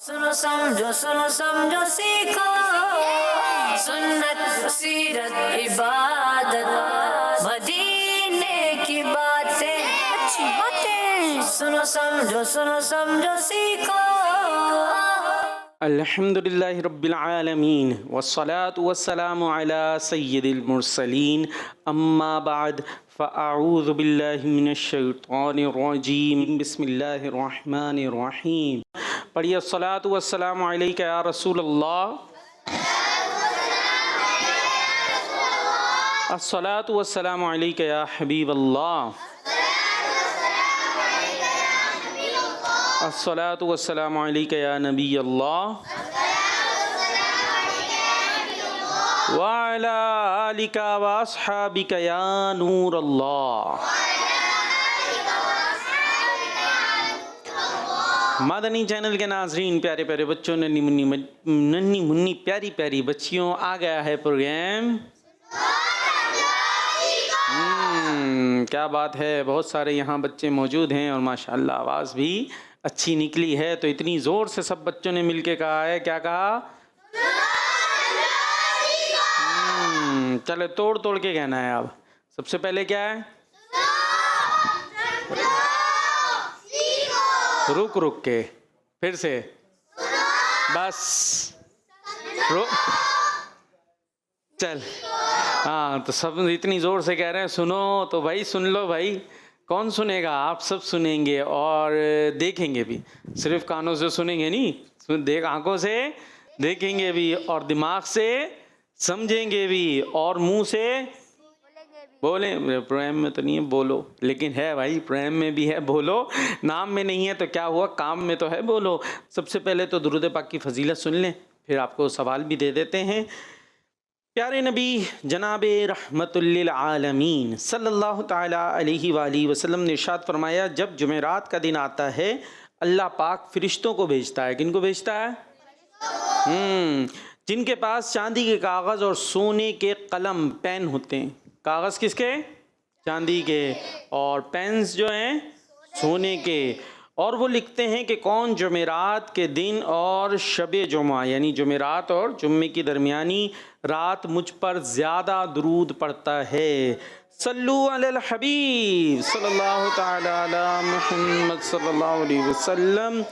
सुनो समझो सीखो सुन्नत सीरत इबादत मदीने की बातें अच्छी बातें सुनो समझो सीखो। अल्हम्दुलिल्लाहि रब्बिल आलमीन वस्सलातु वस्सलामु अला सय्यिदिल मुरसलीन अम्मा बाद फ़अऊज़ु बिल्लाहि मिनश शैतानिर रजीम बिस्मिल्लाहिर रहमानिर रहीम। पढ़िए अस्सलातु वस्सलामु अलैका या रसूलल्लाह, अस्सलातु वस्सलामु अलैका या हबीबल्लाह, अस्सलातु वस्सलामु अलैका या नबी अल्लाह व अला आलिका व अस्हाबिका या नूर अल्लाह। मदनी चैनल के नाजरीन, प्यारे प्यारे बच्चों, नन्ही मुन्नी प्यारी प्यारी बच्चियों, आ गया है प्रोग्राम। क्या बात है, बहुत सारे यहाँ बच्चे मौजूद हैं और माशाल्लाह आवाज़ भी अच्छी निकली है। तो इतनी ज़ोर से सब बच्चों ने मिलके कहा है, क्या कहा? चले तोड़ तोड़ के कहना है। अब सबसे पहले क्या है? रुक रुक के, फिर से बस रुक, चल। हाँ, तो सब इतनी ज़ोर से कह रहे हैं सुनो, तो भाई सुन लो भाई। कौन सुनेगा? आप सब सुनेंगे और देखेंगे भी। सिर्फ कानों से सुनेंगे नहीं, आंखों से देखेंगे भी और दिमाग से समझेंगे भी और मुंह से बोलें। प्रेम में तो नहीं है बोलो, लेकिन है भाई, प्रेम में भी है बोलो। नाम में नहीं है तो क्या हुआ, काम में तो है बोलो। सबसे पहले तो दुरूद पाक की फजीलत सुन लें, फिर आपको सवाल भी दे देते हैं। प्यारे नबी जनाबे रहमतुल लिल आलमीन सल्लल्लाहु ताला अलैहि वाली वसल्लम ने इरशाद फरमाया, जब जुमेरात का दिन आता है अल्लाह पाक फरिश्तों को भेजता है। किनको भेजता है? जिनके पास चांदी के कागज़ और सोने के कलम पेन होते हैं। कागज़ किसके? चांदी के, और पेन्स जो हैं सोने के। और वो लिखते हैं कि कौन जुमेरात के दिन और शबे जुमा यानी जुमेरात और जुम्मे की दरमियानी रात मुझ पर ज़्यादा दुरूद पढ़ता है। सल्लु अलल हबीब सल्लल्लाहु ताला अला मुहम्मद सल्लल्लाहु अलैहि वसल्लम।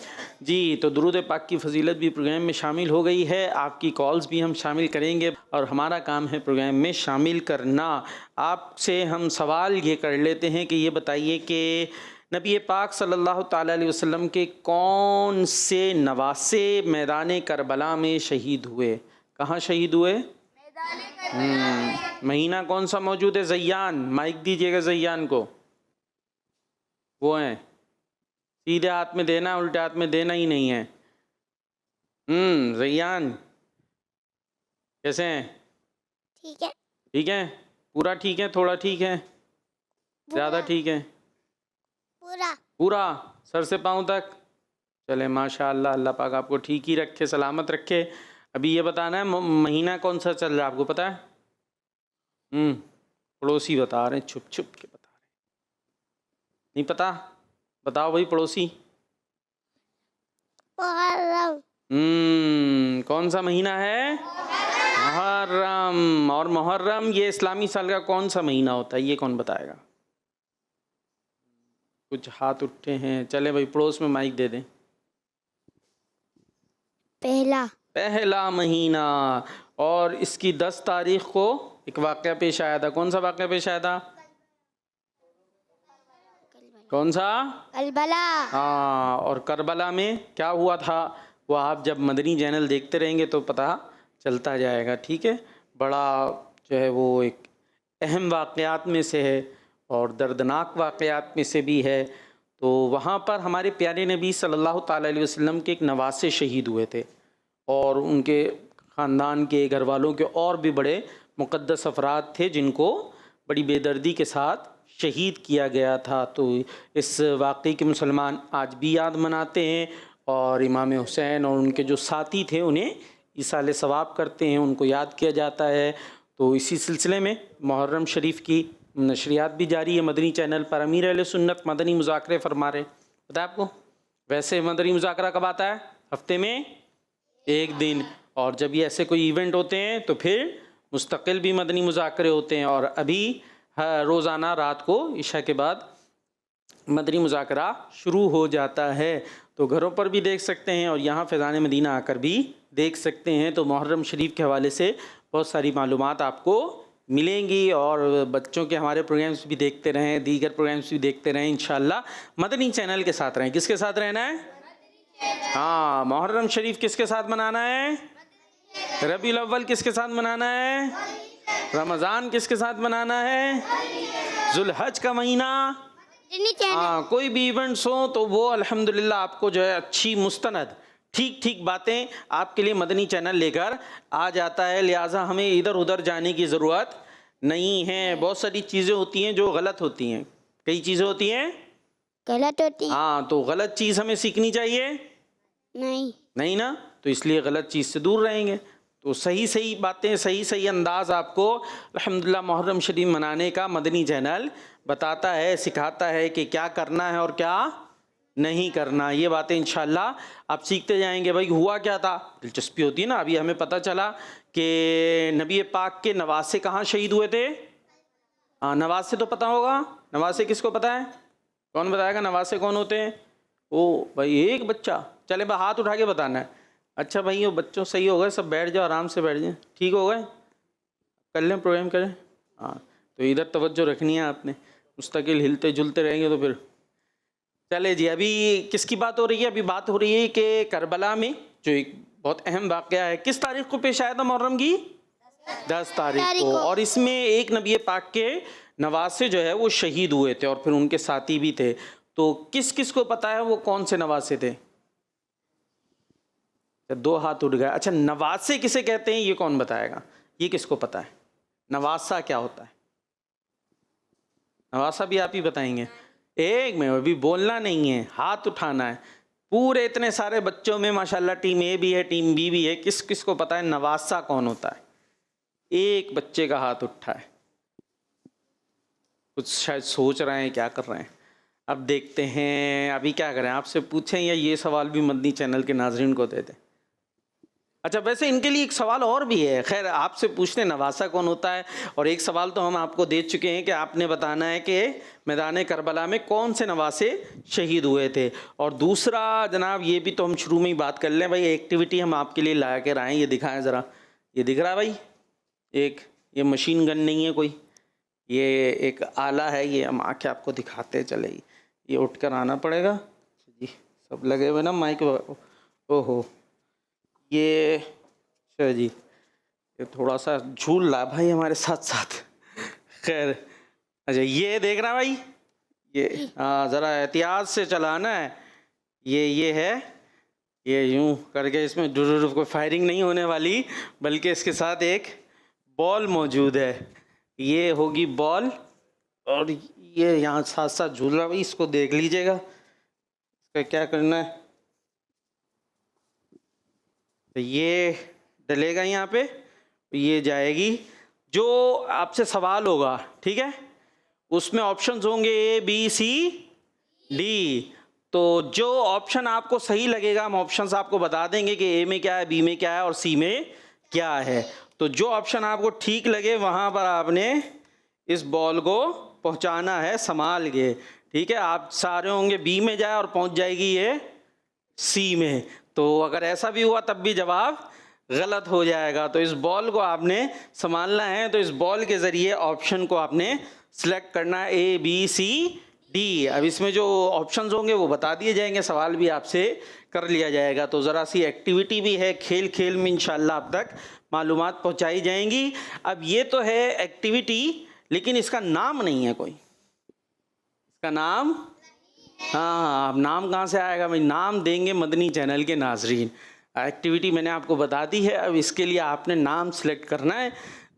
जी, तो दुरूद पाक की फजीलत भी प्रोग्राम में शामिल हो गई है। आपकी कॉल्स भी हम शामिल करेंगे और हमारा काम है प्रोग्राम में शामिल करना। आपसे हम सवाल ये कर लेते हैं कि ये बताइए कि नबी पाक सल्लल्लाहु ताला अलैहि वसल्लम के कौन से नवासे मैदान करबला में शहीद हुए? कहाँ शहीद हुए? महीना कौन सा मौजूद है? ज़ैयान। माइक दीजिएगा ज़ैयान को। वो हैं, सीधे हाथ में देना, उल्टे हाथ में देना ही नहीं है। ज़ैयान कैसे हैं? ठीक है। ठीक है? पूरा ठीक है? थोड़ा ठीक है? ज़्यादा ठीक है? पूरा पूरा सर से पाँव तक? चले माशाअल्लाह, अल्लाह पाक आपको ठीक ही रखे, सलामत रखे। अभी ये बताना है महीना कौन सा चल रहा है, आपको पता है? पड़ोसी बता रहे हैं, छुप छुप के बता रहे हैं। नहीं पता? बताओ भाई पड़ोसी। मुहर्रम। कौन सा महीना है? मुहर्रम। और मुहर्रम ये इस्लामी साल का कौन सा महीना होता है, ये कौन बताएगा? कुछ हाथ उठे हैं। चले भाई पड़ोस में माइक दे दें। पहला महीना। और इसकी 10 तारीख को एक वाक़या पेश आया था। कौन सा वाक़या पेश आया था? कौन सा? करबला। हाँ, और करबला में क्या हुआ था वो आप जब मदनी चैनल देखते रहेंगे तो पता चलता जाएगा। ठीक है? बड़ा जो है वो एक अहम वाक़यात में से है और दर्दनाक वाक़यात में से भी है। तो वहाँ पर हमारे प्यारे नबी सल्लल्लाहु ताला अलैहि वसल्लम के एक नवासे शहीद हुए थे और उनके ख़ानदान के, घर वालों के और भी बड़े मुक़द्दस अफराद थे जिनको बड़ी बेदर्दी के साथ शहीद किया गया था। तो इस वाक़े के मुसलमान आज भी याद मनाते हैं और इमाम हुसैन और उनके जो साथी थे उन्हें ईसाले सवाब करते हैं, उनको याद किया जाता है। तो इसी सिलसिले में मुहर्रम शरीफ की नशरियात भी जारी है मदनी चैनल पर। अमीर अहले सुन्नत मदनी मुज़ाकरे फरमा रहे, पता है आपको? वैसे मदनी मुज़ाकरा कब आता है? हफ्ते में एक दिन। और जब ये ऐसे कोई इवेंट होते हैं तो फिर मुस्तकिल भी मदनी मुज़ाकरे होते हैं। और अभी रोज़ाना रात को इशा के बाद मदनी मुज़ाकरा शुरू हो जाता है, तो घरों पर भी देख सकते हैं और यहाँ फैज़ान मदीना आकर भी देख सकते हैं। तो मुहर्रम शरीफ के हवाले से बहुत सारी मालूमात आपको मिलेंगी। और बच्चों के हमारे प्रोग्राम्स भी देखते रहें, दीगर प्रोग्राम्स भी देखते रहें इंशाअल्लाह। मदनी चैनल के साथ रहें। किसके साथ रहना है? हाँ, मुहर्रम शरीफ किसके साथ मनाना है? रबीउल अव्वल किसके साथ मनाना है? रमज़ान किसके साथ मनाना है? जुल्हज का महीना। हाँ, कोई भी इवेंट्स हो तो वो अल्हम्दुलिल्लाह आपको जो है अच्छी मुस्तनद ठीक बातें आपके लिए मदनी चैनल लेकर आ जाता है। लिहाजा हमें इधर उधर जाने की ज़रूरत नहीं है। बहुत सारी चीज़ें होती हैं जो गलत होती हैं, कई चीज़ें होती हैं गलत होती है? हाँ, तो गलत चीज़ हमें सीखनी चाहिए नहीं ना, तो इसलिए गलत चीज़ से दूर रहेंगे। तो सही बातें, सही अंदाज़ आपको अल्हम्दुलिल्लाह मुहर्रम शरीफ मनाने का मदनी चैनल बताता है, सिखाता है कि क्या करना है और क्या नहीं करना। ये बातें इंशाअल्लाह आप सीखते जाएंगे। भाई हुआ क्या था, दिलचस्पी होती है ना। अभी हमें पता चला कि नबी पाक के नवासे कहाँ शहीद हुए थे। हाँ, नवासे तो पता होगा। नवासे किसको पता है? कौन बताएगा नवासे कौन होते हैं? ओ भाई, एक बच्चा, चले भाई हाथ उठा के बताना है। अच्छा भाई, वो बच्चों सही हो गए, सब बैठ जाओ, आराम से बैठ जाए, ठीक हो गए, कर लें प्रोग्राम करें। हाँ, तो इधर तवज्जो रखनी है आपने, मुस्तकिल हिलते जुलते रहेंगे तो फिर चले जी। अभी किसकी बात हो रही है? अभी बात हो रही है कि करबला में जो एक बहुत अहम वाक़या है, किस तारीख को पेश आया था मुहर्रम की? 10 तारीख को। और इसमें एक नबी पाक के नवासे जो है वो शहीद हुए थे और फिर उनके साथी भी थे। तो किस किस को पता है वो कौन से नवासे थे? 2 हाथ उठ गए। अच्छा, नवासे किसे कहते हैं ये कौन बताएगा? ये किसको पता है? नवासा क्या होता है? नवासा भी आप ही बताएंगे। एक में अभी बोलना नहीं है, हाथ उठाना है। पूरे इतने सारे बच्चों में माशाल्लाह टीम ए भी है, टीम बी भी है, किस किस को पता है नवासा कौन होता है? एक बच्चे का हाथ उठा है। कुछ शायद सोच रहे हैं क्या कर रहे हैं। अब देखते हैं अभी क्या करें, आपसे पूछें या ये सवाल भी मदनी चैनल के नाजरीन को दे दें। अच्छा, वैसे इनके लिए एक सवाल और भी है। खैर, आपसे पूछने नवासा कौन होता है, और एक सवाल तो हम आपको दे चुके हैं कि आपने बताना है कि मैदान करबला में कौन से नवासे शहीद हुए थे। और दूसरा जनाब, ये भी तो हम शुरू में ही बात कर लें भाई, एक्टिविटी हम आपके लिए ला कर आएँ। ये दिखाएं ज़रा, ये दिख रहा है भाई, एक ये मशीन गन नहीं है कोई, ये एक आला है। ये हम आके आपको दिखाते चले। ये उठ कर आना पड़ेगा जी, सब लगे हुए ना माइक। ओहो, ये अच्छा जी, ये थोड़ा सा झूल रहा भाई हमारे साथ साथ। खैर, अच्छा ये देख रहा भाई, ये हाँ, ज़रा एहतियात से चलाना है। ये है, ये यूं करके इसमें कोई फायरिंग नहीं होने वाली, बल्कि इसके साथ एक बॉल मौजूद है। ये होगी बॉल, और ये यहाँ साथ साथ झूल रहा भाई, इसको देख लीजिएगा। इसका क्या करना है, तो ये डलेगा यहाँ पे, ये जाएगी। जो आपसे सवाल होगा, ठीक है, उसमें ऑप्शंस होंगे ए बी सी डी। तो जो ऑप्शन आपको सही लगेगा हम ऑप्शंस आपको बता देंगे कि ए में क्या है, बी में क्या है और सी में क्या है। तो जो ऑप्शन आपको ठीक लगे वहाँ पर आपने इस बॉल को पहुँचाना है संभाल के, ठीक है। आप सारे होंगे बी में जाए और पहुँच जाएगी ये सी में। तो अगर ऐसा भी हुआ तब भी जवाब गलत हो जाएगा। तो इस बॉल को आपने संभालना है। तो इस बॉल के ज़रिए ऑप्शन को आपने सिलेक्ट करना है, ए बी सी डी। अब इसमें जो ऑप्शंस होंगे वो बता दिए जाएंगे, सवाल भी आपसे कर लिया जाएगा। तो ज़रा सी एक्टिविटी भी है, खेल खेल में इंशाल्लाह आप तक मालूमात पहुंचाई जाएंगी। अब ये तो है एक्टिविटी, लेकिन इसका नाम नहीं है कोई। इसका नाम, हाँ, अब नाम कहाँ से आएगा भाई? नाम देंगे मदनी चैनल के नाजरीन। एक्टिविटी मैंने आपको बता दी है, अब इसके लिए आपने नाम सेलेक्ट करना है।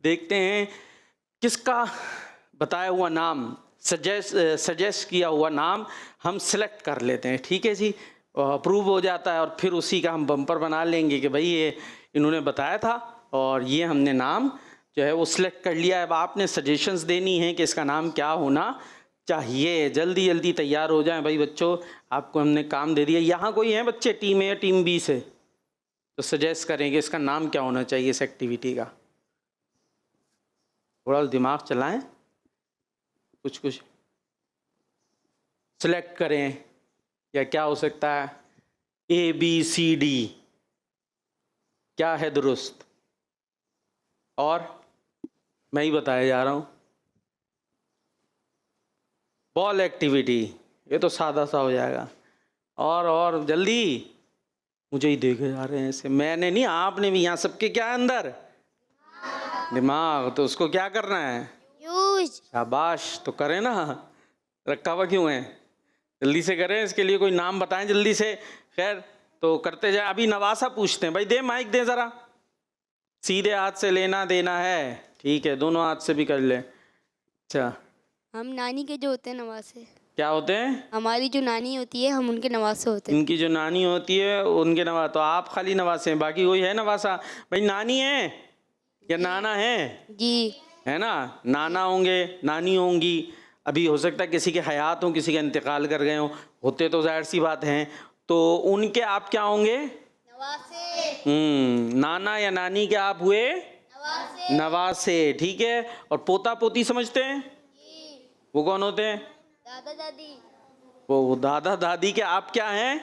देखते हैं किसका बताया हुआ नाम, सजेस्ट किया हुआ नाम हम सेलेक्ट कर लेते हैं, ठीक है जी। अप्रूव हो जाता है और फिर उसी का हम बम्पर बना लेंगे कि भाई ये इन्होंने बताया था और ये हमने नाम जो है वो सिलेक्ट कर लिया है। अब आपने सजेशंस देनी है कि इसका नाम क्या होना चाहिए। जल्दी जल्दी तैयार हो जाएं भाई बच्चों, आपको हमने काम दे दिया। यहाँ कोई हैं बच्चे टीम ए या टीम बी से, तो सजेस्ट करेंगे इसका नाम क्या होना चाहिए इस एक्टिविटी का? थोड़ा दिमाग चलाएं, कुछ कुछ सिलेक्ट करें। या क्या हो सकता है? ए बी सी डी, क्या है दुरुस्त? और मैं ही बताया जा रहा हूँ। बॉल एक्टिविटी, ये तो सादा सा हो जाएगा। और जल्दी, मुझे ही देखे जा रहे हैं ऐसे। मैंने नहीं, आपने भी। यहाँ सबके क्या है अंदर? दिमाग। तो उसको क्या करना है? यूज। शाबाश, तो करें ना, रखा हुआ क्यों है? जल्दी से करें। इसके लिए कोई नाम बताएं जल्दी से। खैर, तो करते जाए। अभी नवासा पूछते हैं। भाई दे, माइक दे ज़रा। सीधे हाथ से लेना देना है, ठीक है? दोनों हाथ से भी कर ले। अच्छा, हम नानी के जो होते हैं नवासे। क्या होते हैं? हमारी जो नानी होती है हम उनके नवासे होते हैं। इनकी जो नानी होती है उनके नवा। तो आप खाली नवासे हैं, बाकी कोई है नवासा? भाई नानी है या नाना है? जी। है ना? नाना होंगे, नानी होंगी। अभी हो सकता है किसी के हयात हों, किसी का इंतकाल कर गए हों, होते तो जाहिर सी बात हैं। तो उनके आप क्या होंगे? नवासे। नाना या नानी के आप हुए? नवासे। नवासे, ठीक है। और पोता पोती समझते हैं? वो कौन होते हैं? दादा दादी। वो दादा दादी के आप क्या हैं?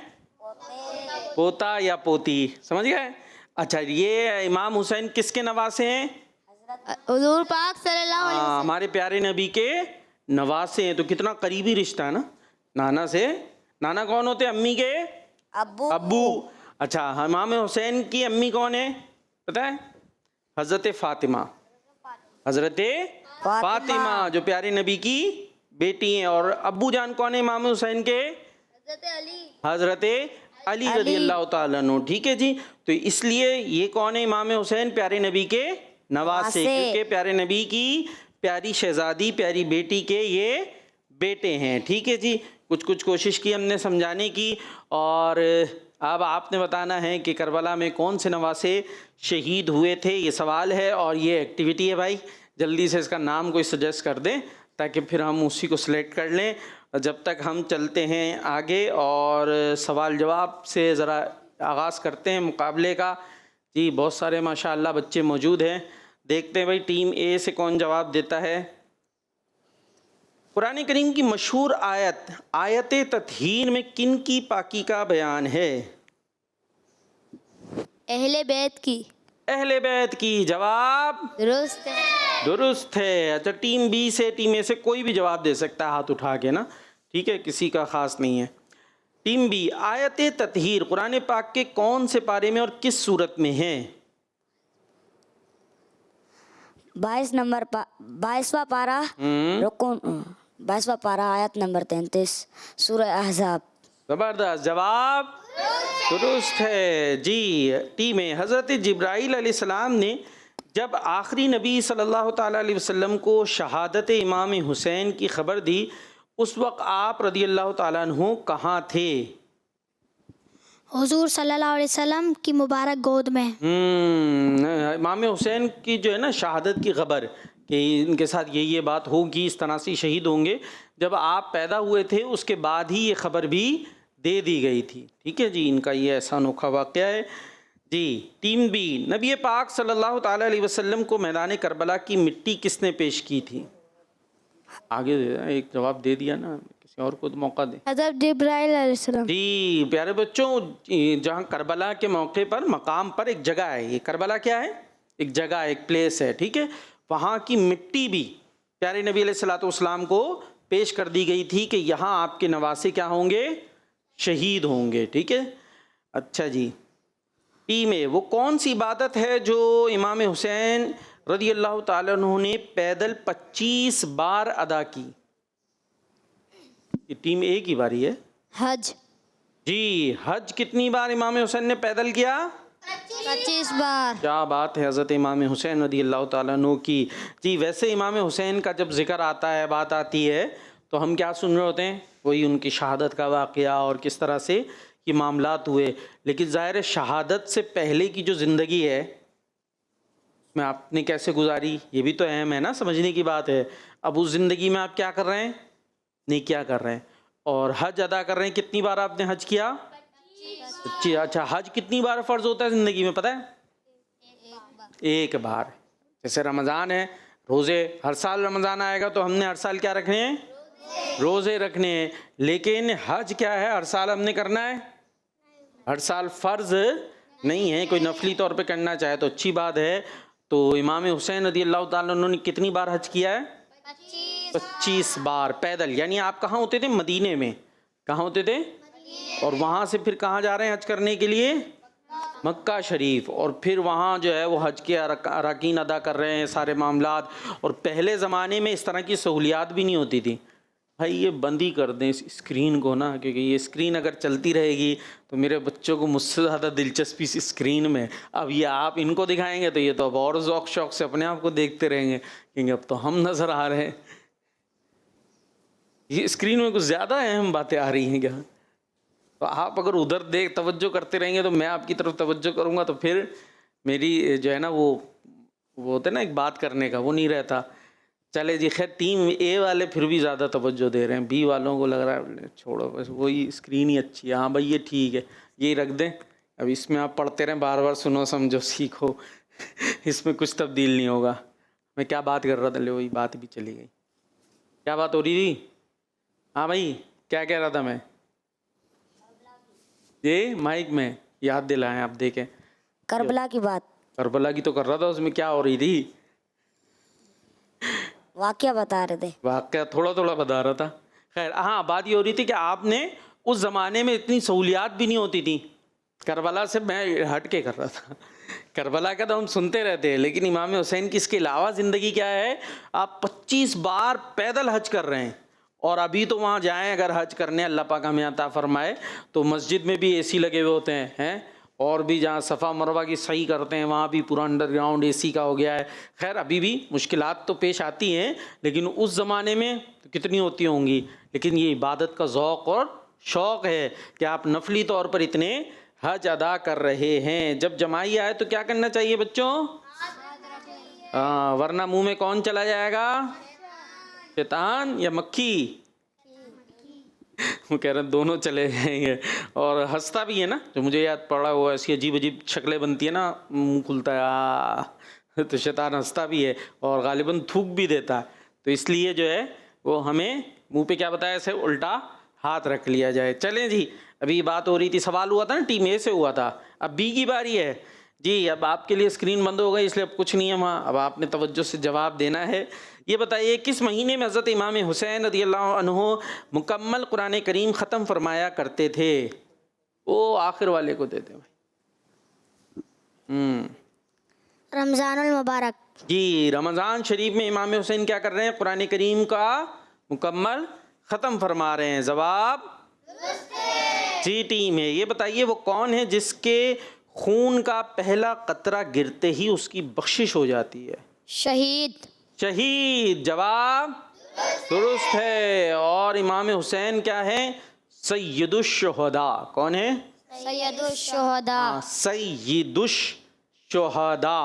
पोता या पोती, समझ गए? अच्छा, ये इमाम हुसैन किसके नवासे हैं? हुजूर पाक सल्लल्लाहु अलैहि वसल्लम। हमारे प्यारे नबी के नवासे हैं। तो कितना करीबी रिश्ता है ना नाना से। नाना कौन होते हैं? अम्मी के अब्बू। अब्बू। अच्छा, इमाम हुसैन की अम्मी कौन है पता है? हजरत फातिमा। हजरत फातिमा जो प्यारे नबी की बेटी हैं। और अब्बू जान कौन है इमाम हुसैन के? हजरत अली। हजरत अली रजी अल्लाह तआला अन्हु, ठीक है जी। तो इसलिए ये कौन है? इमाम हुसैन प्यारे नबी के नवासे, क्योंकि प्यारे नबी की प्यारी शहजादी, प्यारी बेटी के ये बेटे हैं, ठीक है जी। कुछ कुछ कोशिश की हमने समझाने की। और अब आपने बताना है कि करबला में कौन से नवासे शहीद हुए थे, ये सवाल है और ये एक्टिविटी है। भाई जल्दी से इसका नाम कोई सजेस्ट कर दें ताकि फिर हम उसी को सिलेक्ट कर लें। जब तक हम चलते हैं आगे और सवाल जवाब से ज़रा आगाज़ करते हैं मुकाबले का। जी, बहुत सारे माशाअल्लाह बच्चे मौजूद हैं। देखते हैं भाई टीम ए से कौन जवाब देता है। कुरान करीम की मशहूर आयत तत्हीर में किन की पाकी का बयान है? अहले बैत की। अहले बैत की। जवाब दुरुस्त है। दुरुस्त है। अच्छा, टीम बी से, टीम ए से कोई भी जवाब दे सकता है हाथ उठा के ना, ठीक है? किसी का ख़ास नहीं है। टीम बी, आयत तत्हीर कुरान पाक के कौन से पारे में और किस सूरत में है? 22वां पारा, रुकून 22वां पारा, आयत नंबर 33, सूरह अहज़ाब। ज़बरदस्त जवाब दुरुस्त है जी। टीम ए, हज़रत जिब्राईल अलैहिस्सलाम ने जब आखिरी नबी सल्लल्लाहु ताला अलैहि वसल्लम को शहादत इमाम हुसैन की खबर दी, उस वक्त आप रदी अल्लाह ताला अन्हु कहाँ थे? हुजूर सल्लल्लाहु अलैहि वसल्लम की मुबारक गोद में। इमाम हुसैन की जो है ना शहादत की खबर कि इनके साथ ये बात होगी, इस तरह से शहीद होंगे, जब आप पैदा हुए थे उसके बाद ही ये खबर भी दे दी गई थी, ठीक है जी। इनका ये ऐसा अनोखा वाक़या है जी। टीम बी, नबी पाक सल्लल्लाहु ताला अलैहि वसल्लम को मैदान करबला की मिट्टी किसने पेश की थी? आगे एक जवाब दे दिया ना, किसी और को तो मौका दे। हज़रत जिब्राइल अलैहिस्सलाम। जी प्यारे बच्चों, जहाँ करबला के मौके पर मकाम पर एक जगह है, ये करबला क्या है? एक जगह, एक प्लेस है, ठीक है। वहाँ की मिट्टी भी प्यारे नबी अलैहिस्सलाम को पेश कर दी गई थी कि यहाँ आपके नवासे क्या होंगे? शहीद होंगे, ठीक है। अच्छा जी, टीम ए, वो कौन सी इबादत है जो इमाम हुसैन रज़ी अल्लाह ताला अन्हु ने पैदल 25 बार अदा की? ये टीम ए की बारी है। हज। जी, हज कितनी बार इमाम हुसैन ने पैदल किया? 25 बार। क्या बात है हज़रत इमाम हुसैन रज़ी अल्लाह ताला अन्हु की। जी, वैसे इमाम हुसैन का जब जिक्र आता है, बात आती है, तो हम क्या सुन रहे होते हैं? वही उनकी शहादत का वाक़या और किस तरह से ये मामलात हुए। लेकिन ज़ाहिर है शहादत से पहले की जो ज़िंदगी है में आपने कैसे गुजारी, ये भी तो अहम है ना, समझने की बात है। अब उस ज़िंदगी में आप क्या कर रहे हैं? नेकियां कर रहे हैं। और हज अदा कर रहे हैं। कितनी बार आपने हज किया? 25। अच्छा, हज कितनी बार फ़र्ज होता है ज़िंदगी में पता है? एक बार। जैसे रमज़ान है, रोज़े हर साल रमज़ान आएगा तो हमने हर साल क्या रखने हैं? रोज़े रखने हैं। लेकिन हज क्या है, हर साल हमने करना है? हर साल फ़र्ज नहीं है, कोई नफली तौर पे करना चाहे तो अच्छी बात है। तो इमाम हुसैन रज़ियल्लाहु ताला अन्हु ने कितनी बार हज किया है? 25 बार पैदल। यानी आप कहाँ होते थे? मदीने में। कहाँ होते थे? और वहाँ से फिर कहाँ जा रहे हैं हज करने के लिए? मक्का शरीफ। और फिर वहाँ जो है वो हज के अरकान अदा कर रहे हैं, सारे मामलात। और पहले ज़माने में इस तरह की सहूलियात भी नहीं होती थी। भाई ये बंद ही कर दें इस स्क्रीन को ना, क्योंकि ये स्क्रीन अगर चलती रहेगी तो मेरे बच्चों को मुझसे ज़्यादा दिलचस्पी इस स्क्रीन में। अब ये आप इनको दिखाएंगे तो ये तो अब और ज़ौक़ शौक़ से अपने आप को देखते रहेंगे, क्योंकि अब तो हम नज़र आ रहे हैं। ये स्क्रीन में कुछ ज़्यादा अहम बातें आ रही हैं क्या? तो आप अगर उधर तवज्जो करते रहेंगे तो मैं आपकी तरफ तवज्जो करूँगा, तो फिर मेरी जो है ना वो होता है ना एक बात करने का, वो नहीं रहता। चले जी, खैर टीम ए वाले फिर भी ज़्यादा तवज्जो दे रहे हैं, बी वालों को लग रहा है छोड़ो बस वही स्क्रीन ही अच्छी है। हाँ भाई ये ठीक है, यही रख दें। अब इसमें आप पढ़ते रहें, बार बार सुनो समझो सीखो इसमें कुछ तब्दील नहीं होगा। मैं क्या बात कर रहा था, ले वही बात भी चली गई। क्या बात हो रही थी? हाँ भाई क्या कह रहा था मैं? ये माइक में याद दिलाएं आप, देखें। करबला की बात। करबला की तो कर रहा था, उसमें क्या हो रही थी? वाकया बता रहे थे। वाकया थोड़ा थोड़ा बता रहा था। खैर हाँ, बात ये हो रही थी कि आपने उस ज़माने में इतनी सहूलियात भी नहीं होती थी। करबला से मैं हट के कर रहा था। करबला का तो हम सुनते रहते हैं, लेकिन इमाम हुसैन की इसके अलावा ज़िंदगी क्या है? आप 25 बार पैदल हज कर रहे हैं। और अभी तो वहाँ जाएं अगर हज करने, अल्लाह पाक हमें अता फरमाए, तो मस्जिद में भी एसी लगे हुए होते हैं। और भी जहाँ सफ़ा मरवा की सही करते हैं वहाँ भी पूरा अंडरग्राउंड एसी का हो गया है। खैर अभी भी मुश्किलात तो पेश आती हैं, लेकिन उस ज़माने में तो कितनी होती होंगी। लेकिन ये इबादत का ज़ौक़ और शौक़ है कि आप नफली तौर पर इतने हज अदा कर रहे हैं। जब जमाई आए तो क्या करना चाहिए बच्चों? वरना मुँह में कौन चला जाएगा? शैतान या मक्खी? वो कह रहे हैं दोनों चले जाएंगे। और हंसता भी है ना, जो मुझे याद पड़ा हुआ, ऐसी अजीब अजीब शक्लें बनती है ना, मुंह खुलता है तो शैतान हंसता भी है और गालिबन थूक भी देता है। तो इसलिए जो है वो हमें मुंह पे क्या बताया, ऐसे उल्टा हाथ रख लिया जाए। चलें जी, अभी बात हो रही थी, सवाल हुआ था ना टीम ए से हुआ था, अब बी की बारी है जी। अब आपके लिए स्क्रीन बंद हो गई, इसलिए अब कुछ नहीं है वहाँ, अब आपने तवज्जो से जवाब देना है। ये बताइए किस महीने में हज़रत इमाम हुसैन रज़ियल्लाहु अन्हु मुकम्मल कुरान करीम ख़त्म फरमाया करते थे? वो आखिर वाले को देते भाई। रमज़ानुल मुबारक। जी, रमज़ान शरीफ में इमाम हुसैन क्या कर रहे हैं? कुरान करीम का मुकम्मल ख़त्म फरमा रहे हैं। जवाब जी टीम है। ये बताइए वो कौन है जिसके खून का पहला कतरा गिरते ही उसकी बख्शिश हो जाती है? शहीद। शहीद। जवाब दुरुस्त है। और इमाम हुसैन क्या है? सैयदुश शुहदा। कौन है? सैयदुश शुहदा। सैयदुश शुहदा,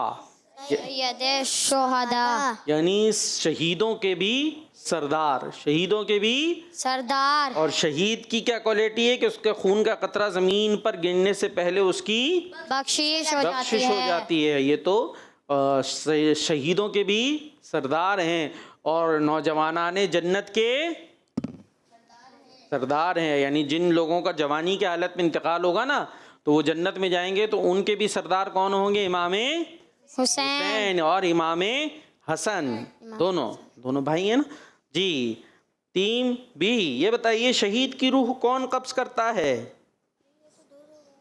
सैयदुश शुहदा यानी शहीदों के भी सरदार, शहीदों के भी सरदार। और शहीद की क्या क्वालिटी है कि उसके खून का कतरा ज़मीन पर गिरने से पहले उसकी बख्शिश हो जाती है। ये तो शहीदों के भी सरदार हैं और नौजवानाने जन्नत के सरदार हैं। यानी जिन लोगों का जवानी की हालत में इंतकाल होगा ना, तो वो जन्नत में जाएंगे, तो उनके भी सरदार कौन होंगे? इमाम हुसैन और इमाम हसन, दोनों भाई हैं ना जी। टीम बी, ये बताइए शहीद की रूह कौन कब्ज करता है?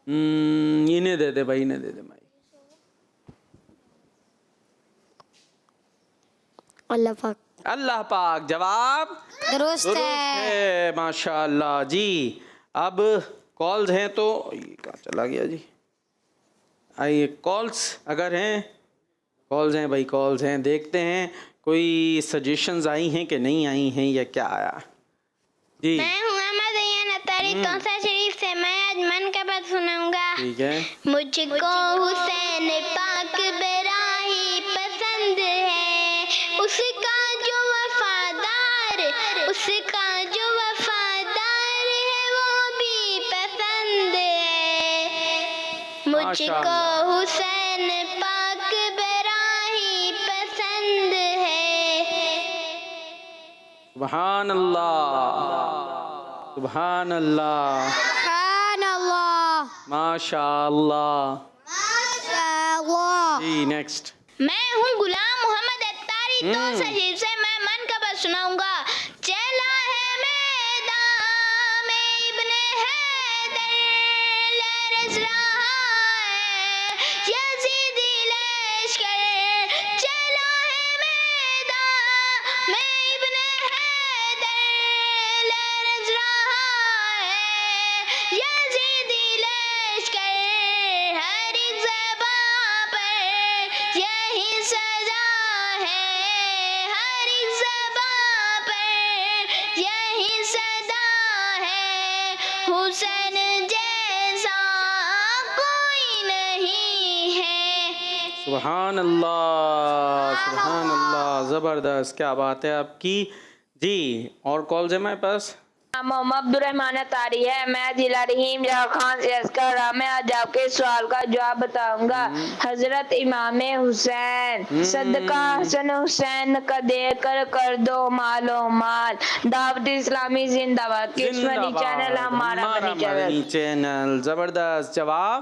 इन्हें दे दे भाई, इन्हें दे दे भाई। अल्लाह पाक। अल्लाह पाक। जवाब दुरुस्त है। माशाअल्लाह जी। अब कॉल्स हैं तो ये कहाँ चला गया जी? आइए, कॉल्स अगर हैं, कॉल्स हैं भाई, कॉल्स हैं, देखते हैं कोई सजेशंस आई हैं कि नहीं आई हैं या क्या आया जी। मैं हूँ अहमद अय्यन अतारी तौसा शरीफ से। मैं आज मन का बात सुनाऊंगा। ठीक है। मुझको हुसैन पाक बड़ा ही पसंद है, उसका जो वफादार, उसका जो मुझको हुसैन पाक बड़ा ही पसंद है। सुभान अल्लाह, सुभान अल्लाह, सुभान अल्लाह, माशा अल्लाह। माशाअल्लाह। जी नेक्स्ट। मैं हूँ गुलाम मोहम्मद अत्तारी, तो शरीफ से मैं मन का बस सुनाऊंगा। चला है मैदान में इब्ने हैदर, लरज़ रहा है यज़ीदी लश्कर। चला है मैदान में इब्ने हैदर, लरज़ रहा है यज़ीदी लश्कर। हर एक ज़बां पर यही सजा है, हर एक ज़बां पर यही सदा है। हुसैन जैसा कोई नहीं है। सुभान अल्लाह, सुभान अल्लाह, ज़बरदस्त, क्या बात है आपकी। जी और कॉल्स है मेरे पास। मोहम्मद अब्दुर्रहमान तारी है, मैं जिला रहीम खान से अस्कर रहा। मैं आज आपके सवाल का जवाब बताऊंगा। हजरत इमाम हुसैन, सदका हसन हुसैन का देकर कर दो मालो माल। दावत इस्लामी जिंदाबाद। किस्मती चैनल हमारा मनी चैनल। ज़बरदस्त जवाब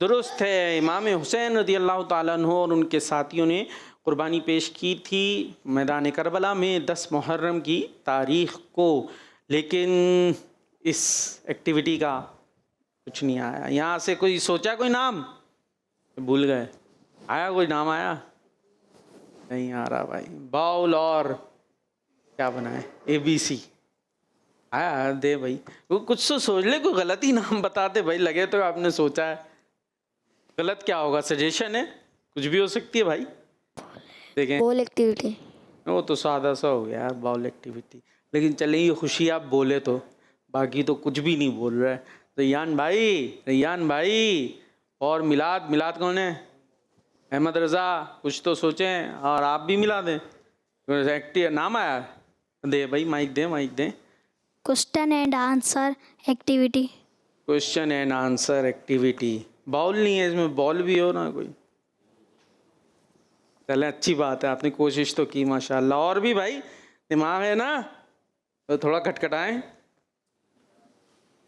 दुरुस्त है। इमाम हुसैन रज़ी अल्लाह ताला अन्हु और उनके साथियों ने कुर्बानी पेश की थी मैदान करबला में 10 मुहर्रम की तारीख़ को, लेकिन इस एक्टिविटी का कुछ नहीं आया। यहाँ से कोई सोचा, कोई नाम भूल गए, आया कोई नाम आया? नहीं आ रहा भाई। बाउल और क्या बनाए, ABC आया? दे भाई, वो कुछ तो सोच ले, कोई गलत ही नाम बताते भाई, लगे तो आपने सोचा है। गलत क्या होगा, सजेशन है, कुछ भी हो सकती है भाई। देखें बॉल एक्टिविटी। वो तो सादा सा हो गया यार, बाउल एक्टिविटी। लेकिन चले ये खुशी आप बोले तो, बाकी तो कुछ भी नहीं बोल रहा है। रैयान भाई, रैयान भाई, और मिलाद, मिलाद कौन है? अहमद रज़ा, कुछ तो सोचें और आप भी मिला दें। एक्टिव नाम आया, दे भाई माइक दे, माइक दे। Question and answer activity. Question and answer activity. Bowl नहीं है इसमें, बॉल भी हो ना कोई। चले अच्छी बात है, आपने कोशिश तो की माशाल्लाह। और भी भाई दिमाग है ना, तो थोड़ा खटखटाएं,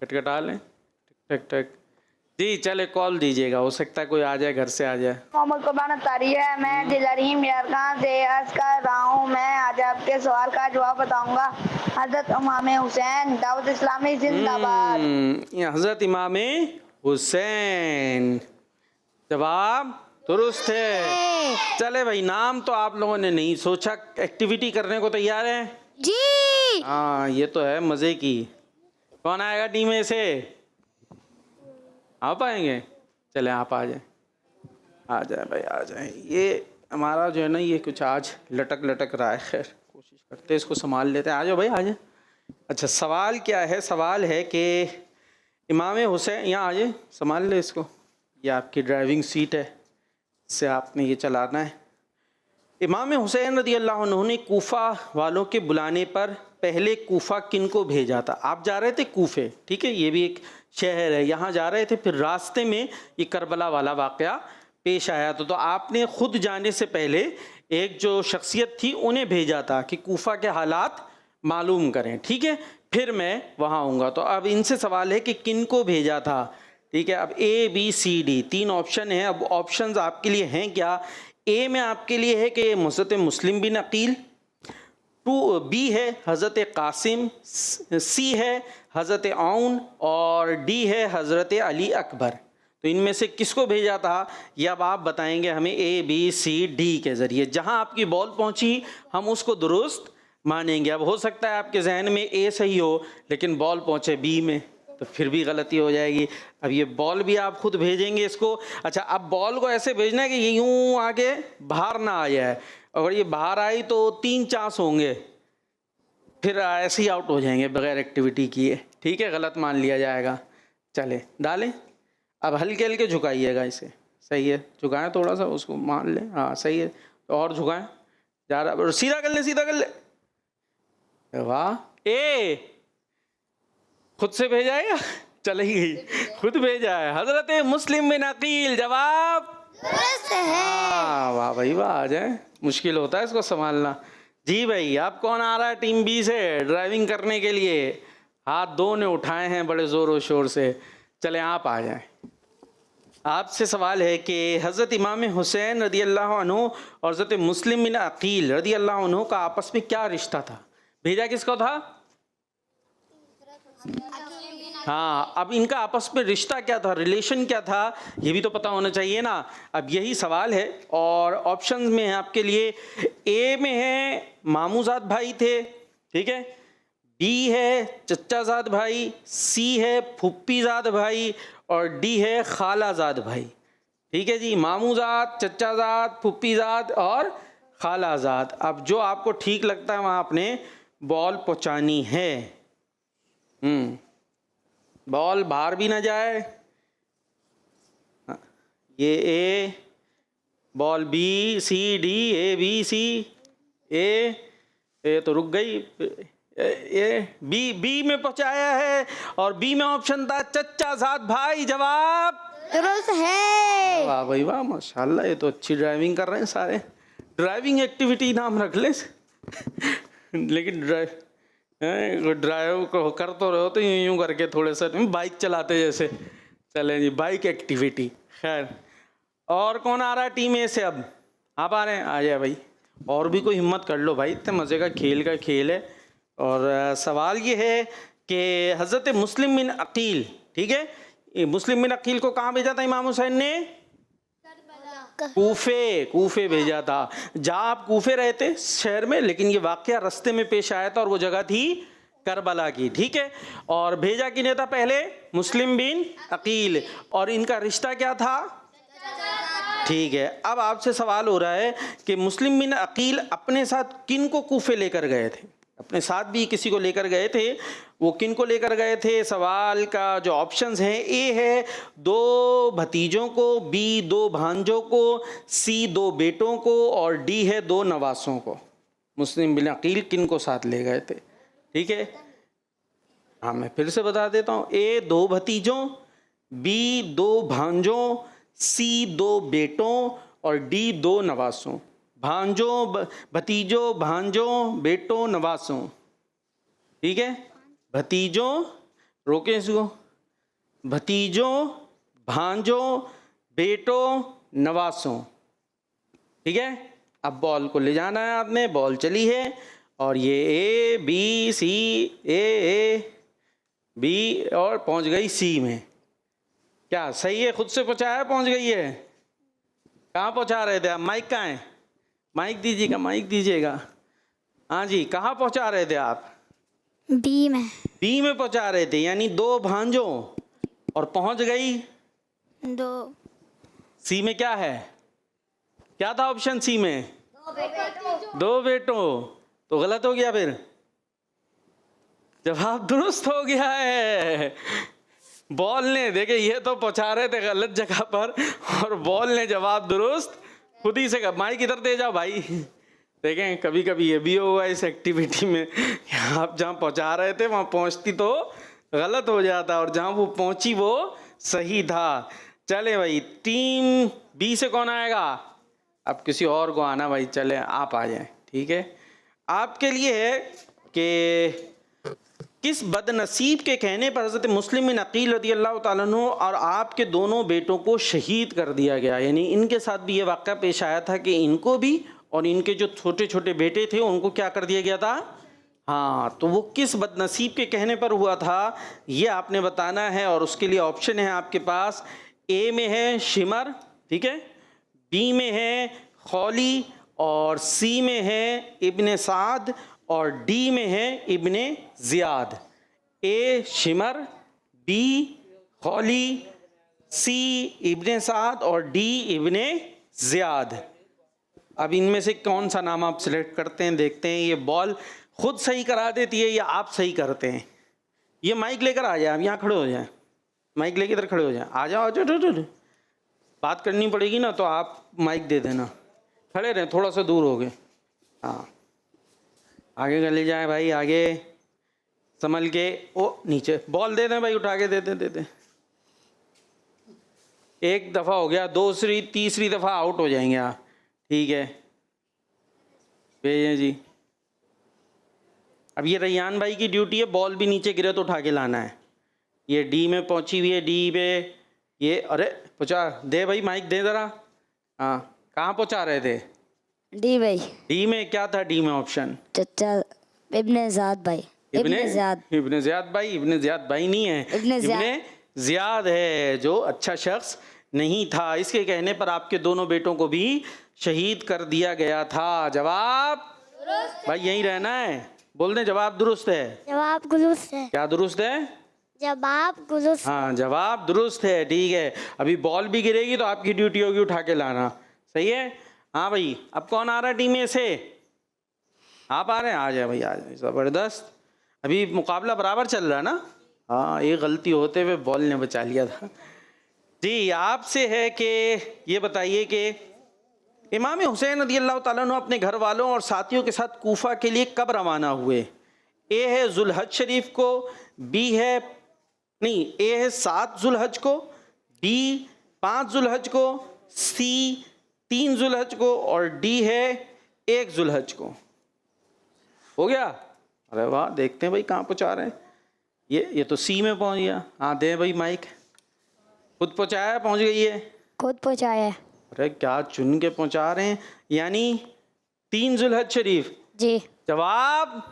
खटखटा लें, टक टक। जी चले कॉल दीजिएगा, हो सकता है कोई आ जाए, घर से आ जाए। मोहम्मद कुर्बान तारी है, मैं जिला रहीम खान से अर्ज कर रहा हूँ। मैं आज आपके सवाल का जवाब बताऊंगा। हजरत इमाम हुसैन, दावत इस्लामी जिंदाबाद। हजरत इमाम हुसैन, जवाब दुरुस्त है। चले भाई, नाम तो आप लोगों ने नहीं सोचा, एक्टिविटी करने को तैयार है? जी। हाँ ये तो है मज़े की। कौन आएगा टीम में से? आप आएंगे? चले आप आ जाए, आ जाए भाई, आ जाए। ये हमारा जो है ना, ये कुछ आज लटक लटक रहा है, खैर कोशिश करते हैं इसको संभाल लेते हैं। आ जाओ भाई, आ जाए। अच्छा सवाल क्या है? सवाल है कि इमाम हुसैन, यहाँ आ जाए, संभाल ले इसको, ये आपकी ड्राइविंग सीट है, इससे आपने ये चलाना है। इमाम हुसैन रज़ी अल्लाह अन्हु ने कूफा वालों के बुलाने पर पहले कूफा किन को भेजा था? आप जा रहे थे कूफे, ठीक है, ये भी एक शहर है, यहाँ जा रहे थे, फिर रास्ते में ये करबला वाला वाक़या पेश आया था, तो आपने ख़ुद जाने से पहले एक जो शख्सियत थी उन्हें भेजा था कि कूफा के हालात मालूम करें, ठीक है, फिर मैं वहाँ आऊँगा। तो अब इनसे सवाल है कि किन को भेजा था, ठीक है। अब ABCD 3 ऑप्शन हैं। अब ऑप्शंस आपके लिए हैं क्या? ए में आपके लिए है कि हज़रत मुस्लिम बिन अकील, B है हज़रत कासिम, C है हज़रत आउन, और D है हज़रत अली अकबर। तो इनमें से किसको भेजा था ये अब आप बताएंगे हमें ABCD के ज़रिए। जहां आपकी बॉल पहुंची हम उसको दुरुस्त मानेंगे। अब हो सकता है आपके जहन में A सही हो लेकिन बॉल पहुंचे B में, तो फिर भी गलती हो जाएगी। अब ये बॉल भी आप खुद भेजेंगे इसको। अच्छा, अब बॉल को ऐसे भेजना है कि ये यूँ आगे बाहर ना आ जाए, अगर ये बाहर आई तो 3 चांस होंगे, फिर ऐसे ही आउट हो जाएंगे बगैर एक्टिविटी किए, ठीक है, गलत मान लिया जाएगा। चले डालें, अब हल्के हल्के झुकाइएगा इसे, सही है, झुकाएं थोड़ा सा, उसको मान लें, हाँ सही है, तो और झुकाएं, जा रहा, सीधा कर ले, सीधा कर ले, वाह। ए खुद से भेजा है या चली गई, खुद भेजा है। हजरत मुस्लिम बिन अकील, जवाब हाँ, वाह भाई वाह, आ जाए, मुश्किल होता है इसको संभालना। जी भाई, अब कौन आ रहा है टीम बी से ड्राइविंग करने के लिए? हाथ दो ने उठाए हैं बड़े ज़ोरों शोर से, चले आप आ जाएं। आपसे सवाल है कि हज़रत इमाम हुसैन रदी अल्लाह अन्हु और हज़रत मुस्लिम बिन अकील रदी अल्लाह अन्हु का आपस में क्या रिश्ता था? भेजा किसको था? हाँ, अब इनका आपस में रिश्ता क्या था, रिलेशन क्या था, ये भी तो पता होना चाहिए ना। अब यही सवाल है और ऑप्शंस में है आपके लिए। ए में है मामूजाद भाई थे, ठीक है, बी है चचाजाद भाई, सी है फुप्पीजाद भाई और डी है खालाजाद भाई। ठीक है जी, मामूजाद, चचाजाद, फुप्पीजाद और खालाजाद। अब जो आपको ठीक लगता है वहाँ आपने बॉल पहुँचानी है। बॉल बाहर भी ना जाए। ये A, ball B C D, A B C, A तो रुक गई, ए बी में पहुंचाया है और बी में ऑप्शन था चचाजाद भाई। जवाब दुरुस्त है। वाह भाई वाह, माशाल्लाह, ये तो अच्छी ड्राइविंग कर रहे हैं सारे। ड्राइविंग एक्टिविटी नाम रख ले लेकिन ड्राइव को कर तो रहे हो तो यूं यूं करके थोड़े से बाइक चलाते जैसे। चलें जी, बाइक एक्टिविटी। खैर, और कौन आ रहा है टीम ए से? अब आप आ रहे हैं, आ जाए भाई। और भी कोई हिम्मत कर लो भाई, इतने मज़े का खेल है। और सवाल ये है कि हज़रत मुस्लिम बिन अकील, ठीक है, मुस्लिम बिन अकील को कहाँ भेजा था इमाम हुसैन ने? कूफे भेजा था। जहाँ आप कूफे रहते शहर में, लेकिन ये वाकया रास्ते में पेश आया था और वो जगह थी करबला की। ठीक है, और भेजा किन्हें था पहले? मुस्लिम बिन अकील। और इनका रिश्ता क्या था? ठीक है, अब आपसे सवाल हो रहा है कि मुस्लिम बिन अकील अपने साथ किन को कूफे लेकर गए थे? अपने साथ भी किसी को लेकर गए थे, वो किन को लेकर गए थे? सवाल का जो ऑप्शंस हैं, ए है 2 भतीजों को, बी 2 भांजों को, सी 2 बेटों को और डी है 2 नवासों को। मुस्लिम बिन अकील किन को साथ ले गए थे? ठीक है, हाँ मैं फिर से बता देता हूँ। ए 2 भतीजों, बी 2 भांजों, सी 2 बेटों और डी 2 नवासों। भांजों, भतीजों, भांजों, बेटों, नवासों। ठीक है, भतीजों, रोके इसको, भतीजों, भांजों, बेटों, नवासों। ठीक है, अब बॉल को ले जाना है आपने, बॉल चली है और ये ए बी सी, ए बी और पहुंच गई सी में। क्या सही है? खुद से पहुंचाया, पहुंच गई है? कहाँ पहुंचा रहे थे आप? माइक कहाँ है? माइक दीजिएगा, माइक दीजिएगा। हाँ जी, कहाँ पहुंचा रहे थे आप? बी में। बी में पहुंचा रहे थे, यानी 2 भांजों और पहुंच गई 2। सी में क्या है? क्या था ऑप्शन सी में? 2 बेटों। तो गलत हो गया फिर? जवाब दुरुस्त हो गया है। बॉल ने, देखे ये तो पहुंचा रहे थे गलत जगह पर और बॉल ने जवाब दुरुस्त खुद ही से कहा। माइक इधर दे जाओ भाई। देखें, कभी कभी ये भी होगा इस एक्टिविटी में, आप जहाँ पहुँचा रहे थे वहाँ पहुँचती तो गलत हो जाता और जहाँ वो पहुँची वो सही था। चले भाई, टीम बी से कौन आएगा? अब किसी और को आना भाई, चले आप आ जाएं। ठीक है, आपके लिए है कि किस बदनसीब के कहने पर हज़रत मुस्लिम बिन अकील रज़ी अल्लाह ताला अन्हु और आपके दोनों बेटों को शहीद कर दिया गया? यानी इनके साथ भी ये वाक़या पेश आया था कि इनको भी और इनके जो छोटे छोटे बेटे थे उनको क्या कर दिया गया था? हाँ, तो वो किस बदनसीब के कहने पर हुआ था ये आपने बताना है। और उसके लिए ऑप्शन है आपके पास। ए में है शिमर, ठीक है, बी में है खौली और सी में है इब्ने साद और डी में है इब्ने ज़ियाद। ए शिमर, बी खौली, सी इब्ने साद और डी इब्ने ज़ियाद। अब इनमें से कौन सा नाम आप सिलेक्ट करते हैं? देखते हैं, ये बॉल खुद सही करा देती है या आप सही करते हैं? ये माइक लेकर आ जाए, आप यहाँ खड़े हो जाएं, माइक लेकर इधर खड़े हो जाएं, आ जाओ, बात करनी पड़ेगी ना, तो आप माइक दे देना। खड़े रहें, थोड़ा सा दूर हो गए। हाँ, आगे चले जाएं भाई, आगे। संभल के, ओ नीचे बॉल दे दें भाई, उठा के दे दें। एक दफ़ा हो गया, दूसरी तीसरी दफ़ा आउट हो जाएंगे आप। ठीक है, भेजें जी। अब ये रैयान भाई की ड्यूटी है, बॉल भी नीचे गिरे तो उठा के लाना है। ये डी में पहुंची हुई है, डी पे ये, अरे पहुँचा दे भाई, माइक दे ज़रा। हाँ, कहाँ पहुँचा रहे थे? डी भाई। डी में क्या था? डी में ऑप्शन चचा इब्ने ज़ियाद भाई। इब्ने ज़ियाद भाई। इब्ने ज़ियाद भाई नहीं है, इब्ने ज़ियाद है, जो अच्छा शख्स नहीं था। इसके कहने पर आपके दोनों बेटों को भी शहीद कर दिया गया था। जवाब भाई यहीं रहना है, बोल दें जवाब दुरुस्त है। जवाब दुरुस्त है। क्या दुरुस्त है? जवाब दुरुस्त। हाँ, जवाब दुरुस्त है। ठीक है, अभी बॉल भी गिरेगी तो आपकी ड्यूटी होगी उठा के लाना। सही है। हाँ भाई, अब कौन आ रहा है टीम में से? आप आ रहे हैं? आ जाए भाई, आ जाए। ज़बरदस्त। अभी मुकाबला बराबर चल रहा है ना? हाँ, एक गलती होते हुए बॉल ने बचा लिया था। जी, आपसे है कि ये बताइए कि इमाम हुसैन रज़ियल्लाहु ताला अन्हु अपने घर वालों और साथियों के साथ कूफा के लिए कब रवाना हुए? ए है जुल्हज शरीफ को, बी है नहीं, ए है 7 जुल्हज को, बी 5 जुल्हज को, सी 3 जुल्हज को और डी है 1 जुल्हज को। हो गया? अरे वाह, देखते हैं भाई कहाँ पहुँचा रहे हैं। ये तो सी में पहुँच गया। हाँ, दे भाई माइक। खुद पहुँचाया, पहुँच गई है? खुद पहुँचाया है। अरे क्या चुन के पहुँचा रहे हैं। यानी 3 जुल्हज शरीफ। जी। जवाब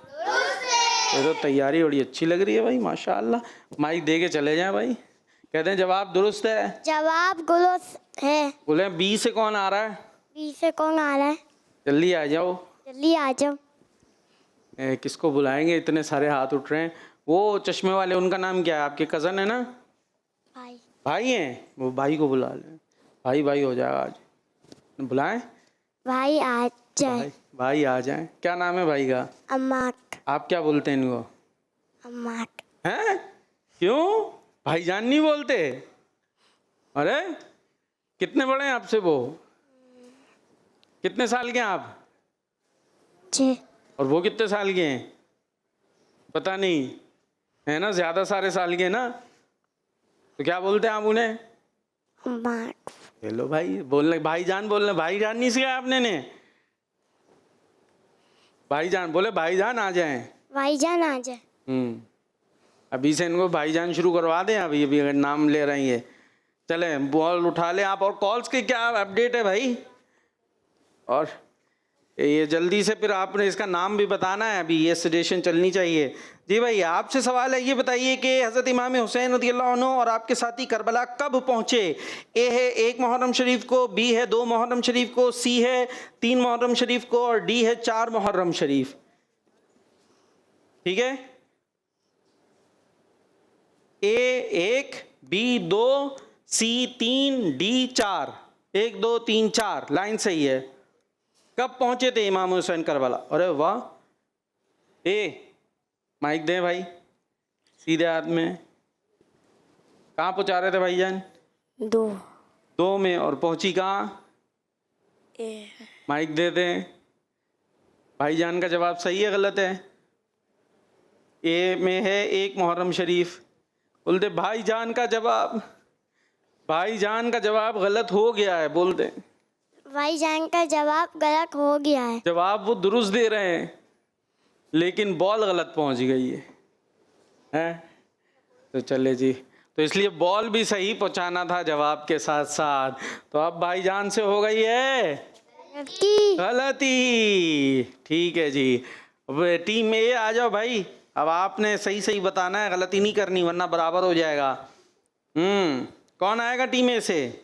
ये तो तैयारी बड़ी अच्छी लग रही है भाई, माशाअल्लाह। माइक दे के चले जाएं भाई। कहते हैं जवाब दुरुस्त है। जवाब दुरुस्त है। बोले बी से कौन आ रहा है? बी से कौन आ रहा है? जल्दी आ जाओ। जल्दी आ जाओ। किसको बुलाएंगे, इतने सारे हाथ उठ रहे हैं। वो चश्मे वाले, उनका नाम क्या है? आपके कज़न है ना? भाई। भाई हैं? वो भाई को बुला लें। भाई हो जाएगा आज। बुलाएं भाई आ जाए। भाई आ जाएं। क्या नाम है भाई का? अम्माट। आप क्या बोलते हैं इनको? अम्माट। हैं? क्यों भाईजान नहीं बोलते? अरे कितने बड़े हैं आपसे वो? कितने साल के हैं आप? 6। और वो कितने साल के हैं? पता नहीं है ना, ज्यादा सारे साल के ना। तो क्या बोलते हैं आप उन्हें? अम्माट। हेलो भाई, बोलने भाईजान, बोलने भाईजान नहीं सिखाया आपने ने? भाईजान बोले, भाईजान आ जाएं। भाईजान आ जाए। अभी से इनको भाईजान शुरू करवा दें। अभी अगर नाम ले रही है, चले बॉल उठा लें आप। और कॉल्स की क्या अपडेट है भाई? और ये जल्दी से फिर आपने इसका नाम भी बताना है, अभी ये सजेशन चलनी चाहिए। जी भाई, आपसे सवाल है, ये बताइए कि हज़रत इमाम हुसैन रज़ियल्लाहु अन्हु और आपके साथी करबला कब पहुँचे? ए है 1 मुहर्रम शरीफ को, बी है 2 मुहर्रम शरीफ को, सी है 3 मुहर्रम शरीफ को और डी है 4 मुहर्रम शरीफ। ठीक है, ए 1, बी 2, सी 3, डी 4। 1 2 3 4 लाइन सही है। कब पहुंचे थे इमाम हुसैन करबला? अरे वाह। ए माइक दें भाई, सीधे हाथ में। कहाँ पहुंचा रहे थे भाईजान? 2 में। और पहुंची कहाँ? माइक दे दें। भाईजान का जवाब सही है गलत है? ए में है 1 मुहर्रम शरीफ। बोलते भाईजान का जवाब गलत हो गया है। बोलते भाईजान का जवाब गलत हो गया है। जवाब वो दुरुस्त दे रहे हैं, लेकिन बॉल गलत पहुंच गई है? तो चले जी, तो इसलिए बॉल भी सही पहुंचाना था जवाब के साथ साथ। तो अब भाईजान से हो गई है गलती। ठीक है जी। अब टीम ए आ जाओ भाई। अब आपने सही बताना है, गलती नहीं करनी वरना बराबर हो जाएगा। कौन आएगा टीम ए से?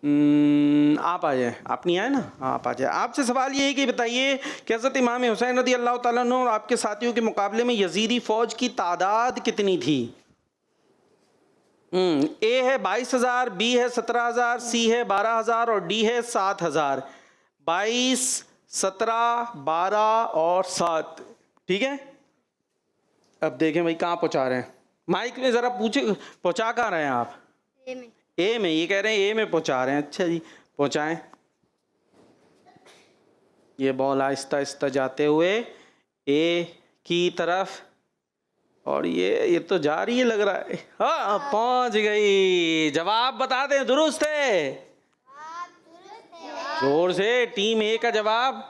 आप आ जाए। आप नहीं आए ना? आप आ जाए। आपसे सवाल ये है कि बताइए कि हज़रत इमाम हुसैन रज़ियल्लाहु ताला अन्हु और आपके साथियों के मुकाबले में यजीदी फ़ौज की तादाद कितनी थी? ए है 22,000, बी है 17,000, सी है 12,000 और डी है 7,000। 22, 17, 12 और 7। ठीक है, अब देखें भाई कहाँ पहुँचा रहे हैं। माइक में ज़रा पूछे, पहुँचा कहाँ रहे हैं आप? ए में। ये कह रहे हैं ए में पहुँचा रहे हैं। अच्छा जी, पहुँचाएं। ये बॉल आहिस्ता आहिस्ता जाते हुए ए की तरफ, और ये तो जा रही है लग रहा है। हाँ, पहुंच गई। जवाब बता दें, दुरुस्त है। जोर से, टीम ए का जवाब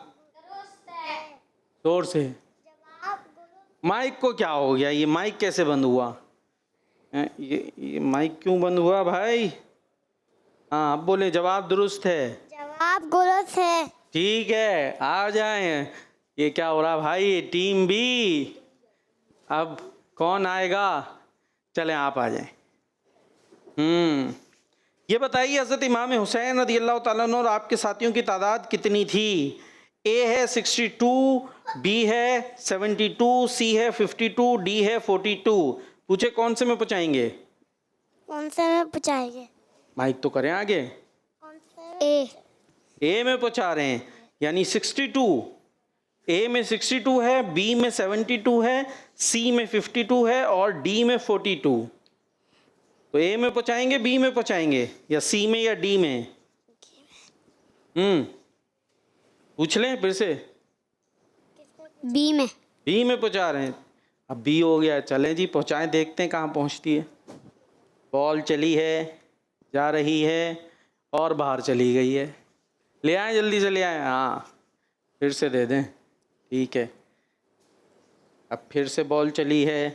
जोर से। माइक को क्या हो गया? ये माइक कैसे बंद हुआ? ये माइक क्यों बंद हुआ भाई? हाँ, अब बोले जवाब दुरुस्त है। जवाब गलत है। ठीक है, आ जाएं। ये क्या हो रहा भाई? टीम बी, अब कौन आएगा? चलें आप आ जाएं। ये बताइए, हज़रत इमाम हुसैन रज़ियल्लाहु ताला अन्हु और आपके साथियों की तादाद कितनी थी? ए है 62, बी है 72, सी है 52, डी है 42। पूछे कौन से में पहुँचाएंगे? कौन से में पहुँचाएंगे? माइक तो करें आगे। ए में पहुँचा रहे हैं, यानी 62। ए में 62 है, बी में 72 है, सी में 52 है और डी में 42। तो ए में पहुँचाएंगे, बी में पहुँचाएंगे, या सी में या डी में? पूछ लें फिर से। बी में। बी में पहुँचा रहे हैं। अब बी हो गया, चलें जी पहुँचाएं, देखते हैं कहाँ पहुँचती है। बॉल चली है, जा रही है और बाहर चली गई है। ले आए, जल्दी से ले आए। हाँ, फिर से दे दें। ठीक है, अब फिर से बॉल चली है,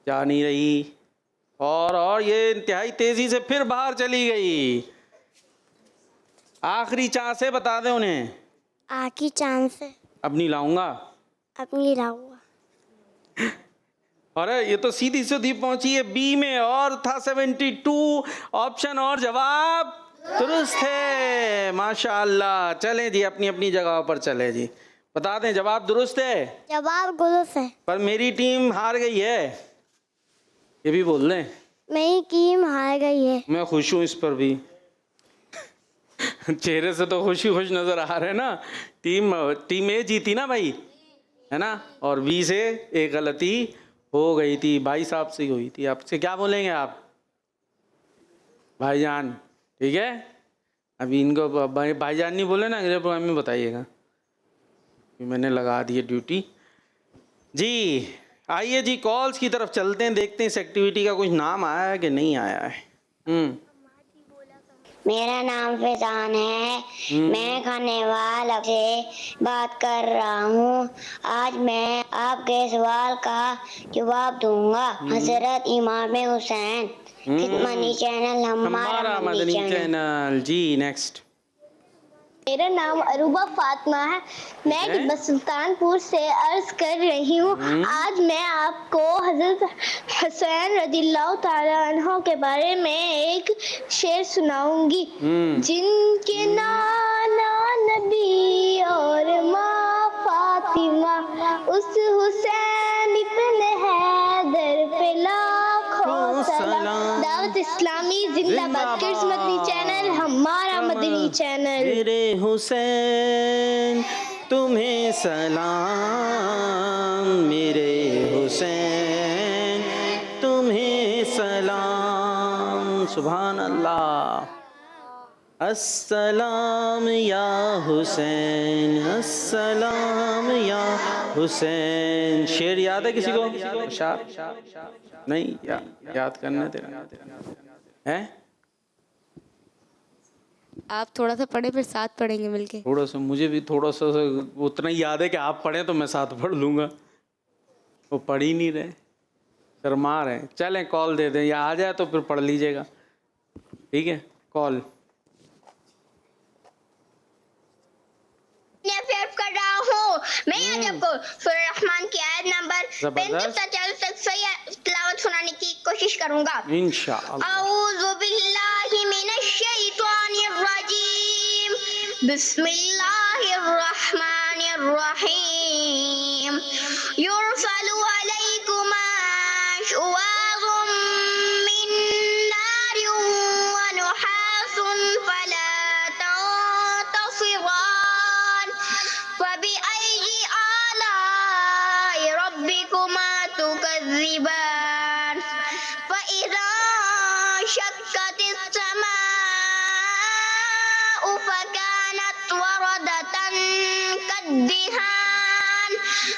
जा नहीं रही, और ये इंतहाई तेज़ी से फिर बाहर चली गई। आखिरी चांस है, बता दें उन्हें। आखिरी चांस है। अब नहीं लाऊंगा। अपनी लाऊंगा। अरे ये तो सीधी सीधी पहुंची है बी में, और था 72 ऑप्शन, और जवाब दुरुस्त है। माशाअल्लाह। चलें जी, अपनी अपनी जगह पर चले जी। बता दें जवाब दुरुस्त है। जवाब गलत है। पर मेरी टीम हार गई है, ये भी बोल दें। मेरी टीम हार गई है। मैं खुश हूँ इस पर भी। चेहरे से तो खुश नजर आ रहे हैं ना। टीम ए जीती ना भाई, है ना, और बी से एक गलती हो गई थी, भाई साहब से हुई थी। आपसे क्या बोलेंगे आप? भाईजान, ठीक है। अभी इनको भाईजान नहीं बोले ना, अगले प्रोग्राम में बताइएगा। मैंने लगा दी है ड्यूटी जी। आइए जी, कॉल्स की तरफ चलते हैं, देखते हैं इस एक्टिविटी का कुछ नाम आया है कि नहीं आया है। मेरा नाम फैजान है। मैं खानेवाल से बात कर रहा हूँ। आज मैं आपके सवाल का जवाब दूंगा। हजरत इमाम हुसैन, खिदमती चैनल हमारा मदनी चैनल जी। नेक्स्ट। मेरा नाम अरूबा फातिमा है। मैं सुल्तानपुर से अर्ज कर रही हूँ। आज मैं आपको हजरत हुसैन रज़ियल्लाहु ताला अन्हु के बारे में एक शेर सुनाऊंगी। जिनके नाना नबी और माँ फातिमा, उस हुसैन इब्न हैदर पे लाखों सलाम। दावत इस्लामी जिंदाबाद। किस्मती चैनल हमारा मदनी चैनल। मेरे हुसैन तुम्हें सलाम, मेरे हुसैन तुम्हें सलाम। सुभान अल्लाह। अस्सलाम या हुसैन, अस्सलाम या हुसैन। शेर याद है किसी को? नहीं याद करना तेरा है। आप थोड़ा सा पढ़े, फिर साथ पढ़ेंगे मिलके। थोड़ा सा मुझे भी थोड़ा सा उतना ही याद है कि आप पढ़ें तो मैं साथ पढ़ लूँगा। वो पढ़ ही नहीं रहे, शर्मा रहे। चलें कॉल दे दें, या आ जाए तो फिर पढ़ लीजिएगा। ठीक है, कॉल कर रहा हूँ मैं। आज आपको सूरह रहमान की आयत नंबर 35 से 40 तक सही तिलावत सुनाने की कोशिश करूँगा इंशाअल्लाह। औज़ु बिल्लाहि मिनश शैतानिर रजीम। बिस्मिल्लाहिर रहमानिर रहीम। युरसलु अलैकुमा शुवाज़ुम मिन नारिन व नुहासुन फला तंतसिरान। फबिअय्यि आलाइ रब्बिकुमा तुकज़्ज़िबान। फइज़ा शक्कतिस समाउ फकानत वरदतन कद्दिहान।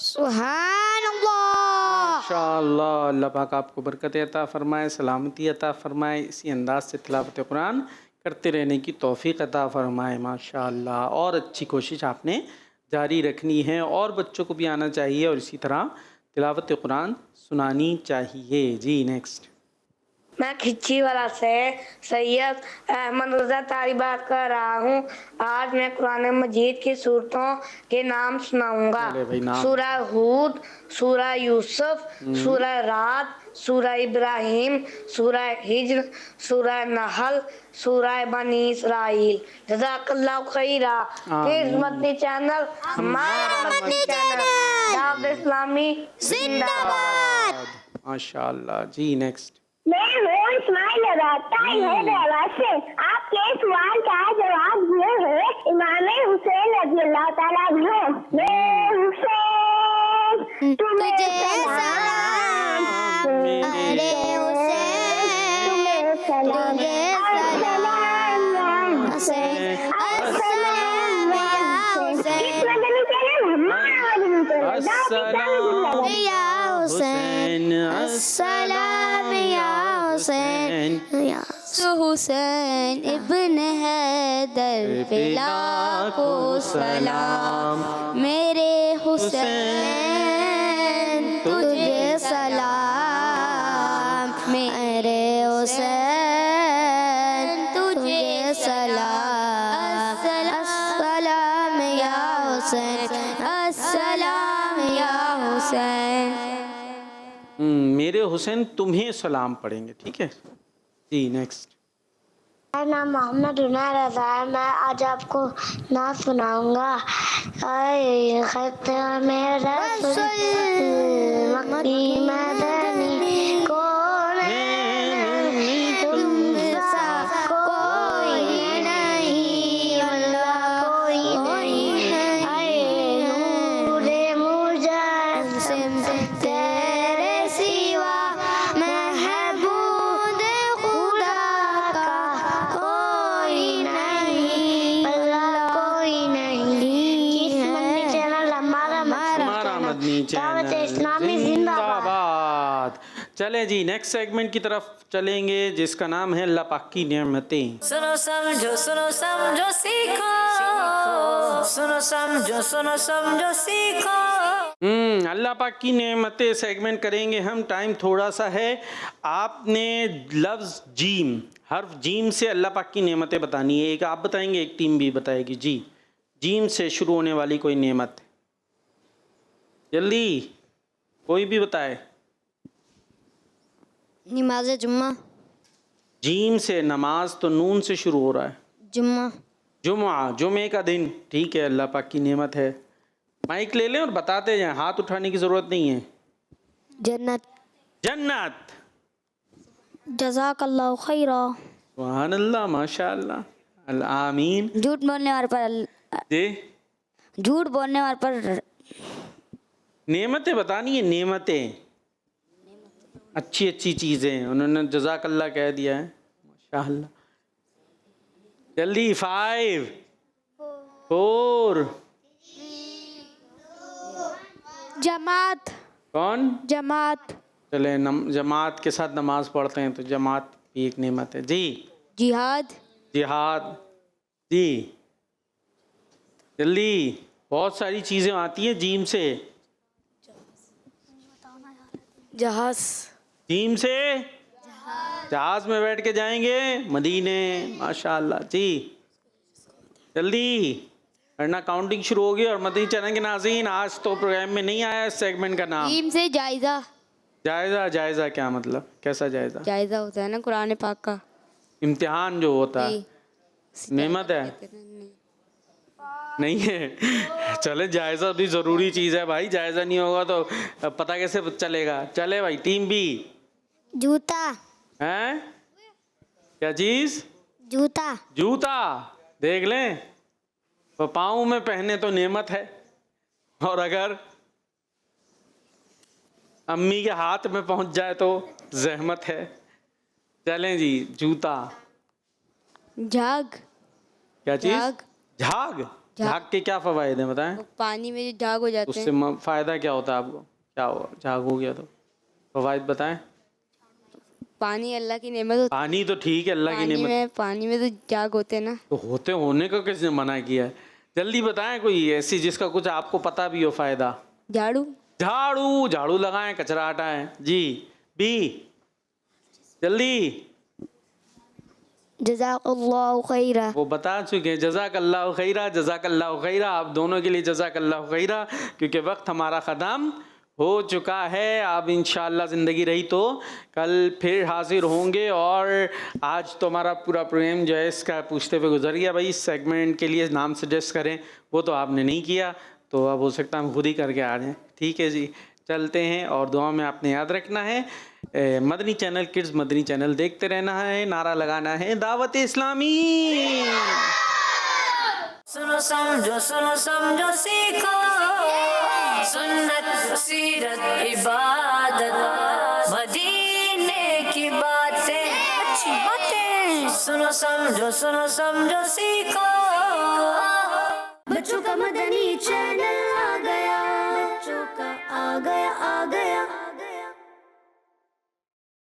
सुभान अल्लाह। माशाअल्लाह, अल्लाह पाक आपको बरकत अता फरमाए, सलामती अता फरमाए, इसी अंदाज से तिलावत कुरान करते रहने की तौफीक अता फरमाए। माशाअल्लाह, और अच्छी कोशिश आपने जारी रखनी है और बच्चों को भी आना चाहिए और इसी तरह तिलावत कुरान सुनानी चाहिए। जी नेक्स्ट। मैं खिच्ची वाला से सैयद अहमद रजा तारी बात कर रहा हूँ। आज मैं कुरान मजीद की सूरतों के नाम सुनाऊंगा। चले भाई नाम। सूरह हूद, सूरह यूसुफ, सूरह रात, सूरह इब्राहिम, सूरह हिज्र, सूरह नहल, सूरह बनी इसराइल। जज़ाकल्लाहु खैरा। फिर मदनी चैनल, हमारा मदनी चैनल, दावत इस्लामी जिंदाबाद। माशाअल्लाह। जी नेक्स्ट। मैं हूँ इस्माइल राता हैदराबाद से। आपके सवाल का जवाब ये है इमाम हुसैन रज़ियल्लाहु ताला अन्हु। मैं हुसैन तुझे सलाम, मेरे हुसैन तुम्हें सलाम, तुझे अस्सलाम हुसैन, अस्सलाम हुसैन। इस मदनी चैनल हमारा मदनी चैनल। या हुसैन अस्सलाम या हुसैन या हुसैन इब्न हैदर पे लाखों सलाम। मेरे हुसैन तुझे सलाम, मेरे हुसैन तुझे सलाम। अस्सलाम या हुसैन, अस्सलाम या हुसैन। मेरे हुसैन तुम्हें सलाम पढ़ेंगे, ठीक है। जी नेक्स्ट। मेरा नाम मोहम्मद रुना रज़ा है। मैं आज आपको नात सुनाऊंगा। आए खत मेरा मक्की मदनी कौन तुम सा कोई नहीं, अल्लाह कोई नहीं। आए नूरे मुजस्सिम तेरे सिवा महबूब खुदा का कोई नहीं, अल्लाह कोई नहीं। किस मदनी चैनल हमारा मदनी दावत चैनल इस्लामी जिंदाबाद। चले जी नेक्स्ट सेगमेंट की तरफ चलेंगे जिसका नाम है अल्लाह पाक की नेमतें। सुनो समझो सीखो, सुनो समझो सीखो। अल्लाह पाक की नेमतें सेगमेंट करेंगे हम। टाइम थोड़ा सा है। आपने लफ्ज़ जीम, हर्फ जीम से अल्लाह पाक की नेमतें बतानी है। एक आप बताएंगे, एक टीम भी बताएगी। जी जीम से शुरू होने वाली कोई नेमत, जल्दी कोई भी बताए। नमाज जुम्मा। जीम से नमाज तो नून से शुरू हो रहा है। जुम्मा। जुम्मा, जुमे का दिन, ठीक है। अल्लाह पाक की नेमत है। माइक ले लें और बताते जाएं, हाथ उठाने की ज़रूरत नहीं है। जन्नत। जन्नत। जज़ाकल्लाहु खैरा। सुभान अल्लाह, माशाअल्लाह, आमीन। झूठ बोलने वाले पर जी झूठ बोलने वाले पर नेमतें बतानी है, नेमतें, अच्छी अच्छी चीज़ें। उन्होंने जज़ाकल्लाह कह दिया है, माशाअल्लाह। जल्दी 5 4। जमात। कौन? जमात। चले जमात के साथ नमाज पढ़ते हैं तो जमात भी एक नेमत है। जी जिहाद। जिहाद। जी जल्दी, बहुत सारी चीज़ें आती हैं जीम से। जहाज। जीम से जहाज में बैठ के जाएंगे मदीने, माशाअल्लाह। जी जल्दी करना, काउंटिंग शुरू होगी। और मदनी चैनल के नाज़रीन, आज तो प्रोग्राम में नहीं आया इस सेगमेंट का नाम। जीम से जायजा। जायज़ा। जायज़ा क्या मतलब, कैसा जायज़ा? जायजा होता है ना कुरान पाक का इम्तिहान जो होता है, नेमत है। नहीं है। चले, जायजा भी जरूरी चीज है भाई, जायजा नहीं होगा तो पता कैसे चलेगा। चले भाई, टीम बी। जूता। हैं? क्या चीज? जूता। जूता। देख लें, तो पाँव में पहने तो नेमत है, और अगर अम्मी के हाथ में पहुंच जाए तो जहमत है। चलें जी, जूता। झाग। क्या चीज? झाग। झाग। झाग के क्या फवायद हैं बताएं? पानी में जो झाग हो जाते उससे हैं। फायदा क्या होता है आपको? क्या हुआ झाग हो गया तो फवायद बताएं? पानी अल्लाह की नेमत होती पानी तो ठीक है, अल्लाह की नेमत। पानी में तो झाग होते हैं ना। तो होते होने का किसने मना किया है? जल्दी बताएं कोई ऐसी जिसका कुछ आपको पता भी हो फायदा। झाड़ू। झाड़ू। झाड़ू लगाएं, कचरा हटाएं। जी बी, जल्दी। जज़ाकल्लाहु खैरा। वो बता चुके हैं, जज़ाकल्लाहु खैरा, जज़ाकल्लाहु खैरा। आप दोनों के लिए जज़ाकल्लाहु खैरा, क्योंकि वक्त हमारा ख़त्म हो चुका है। आप इंशाअल्लाह ज़िंदगी रही तो कल फिर हाजिर होंगे। और आज तो हमारा पूरा प्रोग्राम जो है इसका पूछते हुए गुजर गया। भाई इस सेगमेंट के लिए नाम सजेस्ट करें, वो तो आपने नहीं किया, तो अब हो सकता है हम खुद ही करके आ जाएँ। ठीक है जी, चलते हैं। और दुआ में आपने याद रखना है, Madani channel kids, Madani channel देखते रहना है, नारा लगाना है दावत इस्लामी। सुनो समझो सीखो, सुन्नत सीरत इबादत, मदीने की बातें, अच्छी बातें। सुनो समझो सीखो। बच्चों का मदनी चैनल।